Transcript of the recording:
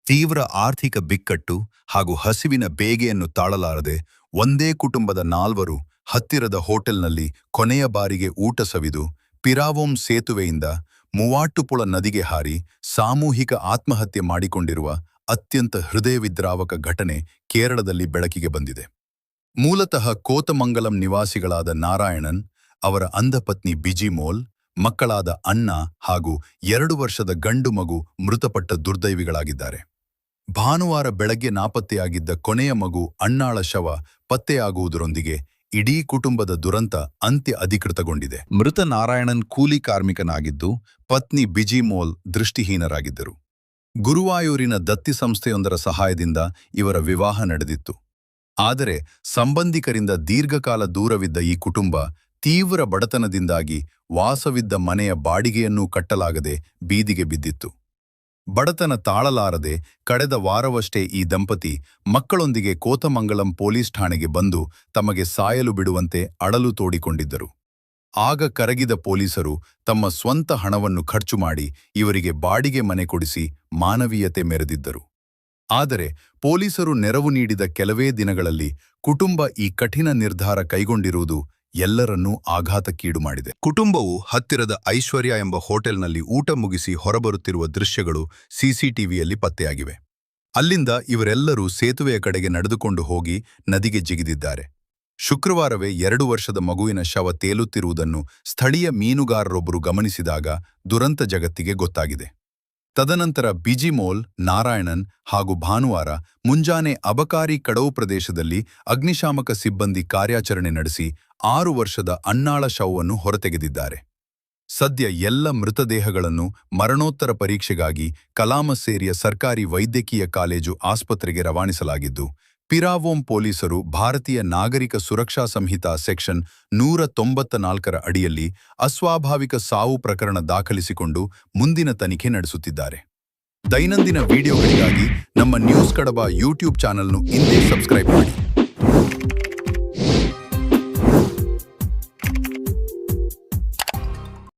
ತೀವ್ರ ಆರ್ಥಿಕ ಬಿಕ್ಕಟ್ಟು ಹಾಗೂ ಹಸಿವಿನ ಬೇಗೆಯನ್ನು ತಾಳಲಾರದೆ ಒಂದೇ ಕುಟುಂಬದ 4 ಹತ್ತಿರದ ಹೋಟೆಲ್ನಲ್ಲಿ ಕೊನೆಯ ಬಾರಿಗೆ ಊಟ ಸವಿದು ಪಿರಾವೋಂ ಸೇತುವೆಯಿಂದ ಮೂವಾಟ್ಟುಪುಳ ನದಿಗೆ ಹಾರಿ ಸಾಮೂಹಿಕ ಆತ್ಮಹತ್ಯೆ ಮಾಡಿಕೊಂಡಿರುವ ಅತ್ಯಂತ ಹೃದಯವಿದ್ರಾವಕ ಘಟನೆ ಕೇರಳದಲ್ಲಿ ಬೆಳಕಿಗೆ ಬಂದಿದೆ. ಮೂಲತಃ ಕೋತಮಂಗಲಂ ನಿವಾಸಿಗಳಾದ ನಾರಾಯಣನ್, ಅವರ ಅಂಧಪತ್ನಿ ಬಿಜಿಮೋಲ್, ಮಕ್ಕಳಾದ ಅಣ್ಣ ಹಾಗೂ 2 ವರ್ಷದ ಗಂಡು ಮಗು ಮೃತಪಟ್ಟ ದುರ್ದೈವಿಗಳಾಗಿದ್ದಾರೆ. ಭಾನುವಾರ ಬೆಳಗ್ಗೆ ನಾಪತ್ತೆಯಾಗಿದ್ದ ಕೊನೆಯ ಮಗು ಅಣ್ಣಾಳ ಶವ ಪತ್ತೆಯಾಗುವುದರೊಂದಿಗೆ ಇಡೀ ಕುಟುಂಬದ ದುರಂತ ಅಂತ್ಯ ಅಧಿಕೃತಗೊಂಡಿದೆ. ಮೃತ ನಾರಾಯಣನ್ ಕೂಲಿ ಕಾರ್ಮಿಕನಾಗಿದ್ದು, ಪತ್ನಿ ಬಿಜಿಮೋಲ್ ದೃಷ್ಟಿಹೀನರಾಗಿದ್ದರು. ಗುರುವಾಯೂರಿನ ದತ್ತಿ ಸಂಸ್ಥೆಯೊಂದರ ಸಹಾಯದಿಂದ ಇವರ ವಿವಾಹ ನಡೆದಿತ್ತು. ಆದರೆ ಸಂಬಂಧಿಕರಿಂದ ದೀರ್ಘಕಾಲ ದೂರವಿದ್ದ ಈ ಕುಟುಂಬ ತೀವ್ರ ಬಡತನದಿಂದಾಗಿ ವಾಸವಿದ್ದ ಮನೆಯ ಬಾಡಿಗೆಯನ್ನೂ ಕಟ್ಟಲಾಗದೆ ಬೀದಿಗೆ ಬಿದ್ದಿತ್ತು. ಬಡತನ ತಾಳಲಾರದೆ ಕಳೆದ ವಾರವಷ್ಟೇ ಈ ದಂಪತಿ ಮಕ್ಕಳೊಂದಿಗೆ ಕೋತಮಂಗಲಂ ಪೊಲೀಸ್ ಠಾಣೆಗೆ ಬಂದು ತಮಗೆ ಸಾಯಲು ಬಿಡುವಂತೆ ಅಳಲು ತೋಡಿಕೊಂಡಿದ್ದರು. ಆಗ ಕರಗಿದ ಪೊಲೀಸರು ತಮ್ಮ ಸ್ವಂತ ಹಣವನ್ನು ಖರ್ಚು ಮಾಡಿ ಇವರಿಗೆ ಬಾಡಿಗೆ ಮನೆ ಕೊಡಿಸಿ ಮಾನವೀಯತೆ ಮೆರೆದಿದ್ದರು. ಆದರೆ ಪೊಲೀಸರು ನೆರವು ನೀಡಿದ ಕೆಲವೇ ದಿನಗಳಲ್ಲಿ ಕುಟುಂಬ ಈ ಕಠಿಣ ನಿರ್ಧಾರ ಕೈಗೊಂಡಿರುವುದು ಎಲ್ಲರನ್ನೂ ಆಘಾತಕ್ಕೀಡು ಮಾಡಿದೆ. ಕುಟುಂಬವು ಹತ್ತಿರದ ಐಶ್ವರ್ಯ ಎಂಬ ಹೋಟೆಲ್ನಲ್ಲಿ ಊಟ ಮುಗಿಸಿ ಹೊರಬರುತ್ತಿರುವ ದೃಶ್ಯಗಳು ಸಿಸಿಟಿವಿಯಲ್ಲಿ ಪತ್ತೆಯಾಗಿವೆ. ಅಲ್ಲಿಂದ ಇವರೆಲ್ಲರೂ ಸೇತುವೆಯ ಕಡೆಗೆ ನಡೆದುಕೊಂಡು ಹೋಗಿ ನದಿಗೆ ಜಿಗಿದಿದ್ದಾರೆ. ಶುಕ್ರವಾರವೇ 2 ವರ್ಷದ ಮಗುವಿನ ಶವ ತೇಲುತ್ತಿರುವುದನ್ನು ಸ್ಥಳೀಯ ಮೀನುಗಾರರೊಬ್ಬರು ಗಮನಿಸಿದಾಗ ದುರಂತ ಜಗತ್ತಿಗೆ ಗೊತ್ತಾಗಿದೆ. ತದನಂತರ ಬಿಜಿಮೋಲ್, ನಾರಾಯಣನ್ ಹಾಗೂ ಭಾನುವಾರ ಮುಂಜಾನೆ ಅಬಕಾರಿ ಕಡವು ಪ್ರದೇಶದಲ್ಲಿ ಅಗ್ನಿಶಾಮಕ ಸಿಬ್ಬಂದಿ ಕಾರ್ಯಾಚರಣೆ ನಡೆಸಿ 6 ವರ್ಷದ ಅಣ್ಣಾಳ ಶವವನ್ನು ಹೊರತೆಗೆದಿದ್ದಾರೆ. ಸದ್ಯ ಎಲ್ಲ ಮೃತದೇಹಗಳನ್ನು ಮರಣೋತ್ತರ ಪರೀಕ್ಷೆಗಾಗಿ ಕಲಾಮಸ್ಸೇರಿಯ ಸರ್ಕಾರಿ ವೈದ್ಯಕೀಯ ಕಾಲೇಜು ಆಸ್ಪತ್ರೆಗೆ ರವಾನಿಸಲಾಗಿದ್ದು, ಪಿರಾವೋಂ ಪೊಲೀಸರು ಭಾರತೀಯ ನಾಗರಿಕ ಸುರಕ್ಷಾ ಸಂಹಿತಾ ಸೆಕ್ಷನ್ 194ರ ಅಡಿಯಲ್ಲಿ ಅಸ್ವಾಭಾವಿಕ ಸಾವು ಪ್ರಕರಣ ದಾಖಲಿಸಿಕೊಂಡು ಮುಂದಿನ ತನಿಖೆ ನಡೆಸುತ್ತಿದ್ದಾರೆ. ದೈನಂದಿನ ವಿಡಿಯೋಗಳಿಗಾಗಿ ನಮ್ಮ ನ್ಯೂಸ್ ಕಡಬ ಯೂಟ್ಯೂಬ್ ಚಾನೆಲ್ను ಇಂದೇ ಸಬ್ಸ್ಕ್ರೈಬ್ ಮಾಡಿ.